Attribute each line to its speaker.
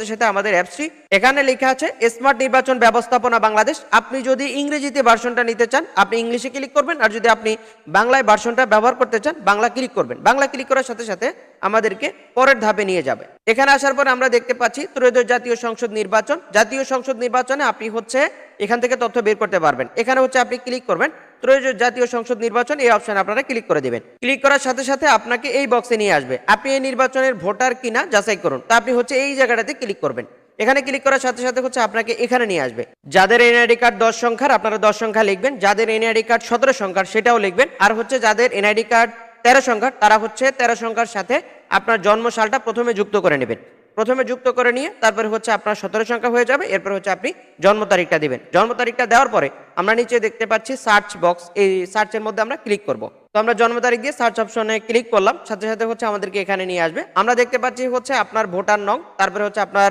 Speaker 1: সাথে আমাদের অ্যাপসটি এখানে লেখা আছে স্মার্ট নির্বাচন ব্যবস্থাপনা বাংলাদেশ। আপনি যদি ইংরেজিতে ভার্সনটা নিতে চান আপনি ইংলিশে ক্লিক করবেন, আর যদি আপনি বাংলায় ভার্সনটা ব্যবহার করতে চান বাংলা ক্লিক করবেন। বাংলা ক্লিক করার সাথে সাথে আমাদেরকে পরের ধাপে নিয়ে যাবে। এখানে আসার পর আমরা দেখতে পাচ্ছি ত্রয়োদশ জাতীয় সংসদ নির্বাচন। জাতীয় সংসদ নির্বাচনে আপনি এখান থেকে তথ্য বের করতে পারবেন। এখানে আপনি ক্লিক করবেন ত্রয়োদশ জাতীয় সংসদ নির্বাচন, এই অপশন আপনারা ক্লিক করে দিবেন। ক্লিক করার সাথে সাথে আপনাকে এই বক্সে নিয়ে আসবে, আপনি এই নির্বাচনের ভোটার কিনা যাচাই করুন। তা আপনি এই জায়গাটাতে ক্লিক করবেন। এখানে ক্লিক করার সাথে সাথে আপনাকে এখানে নিয়ে আসবে। যাদের এনআইডি কার্ড 10 সংখ্যার আপনারা 10 সংখ্যা লিখবেন, যাদের এনআইডি কার্ড 17 সংখ্যার সেটাও লিখবেন, আর যাদের এনআইডি কার্ড 13 সংখ্যার তারা 13 সংখ্যার সাথে আপনার জন্ম সালটা প্রথমে যুক্ত করে নেবেন। প্রথমে যুক্ত করে নিয়ে তারপরে আপনার 17 সংখ্যা হয়ে যাবে। এরপর আপনি জন্ম তারিখটা দিবেন। জন্ম তারিখটা দেওয়ার পরে আমরা নিচে দেখতে পাচ্ছি সার্চ বক্স, এই সার্চের মধ্যে আমরা ক্লিক করব। তো আমরা জন্ম তারিখ দিয়ে সার্চ অপশনে ক্লিক করলাম, সাথে সাথে আমাদেরকে এখানে নিয়ে আসবে। আমরা দেখতে পাচ্ছি আপনার ভোটার নং, তারপরে আপনার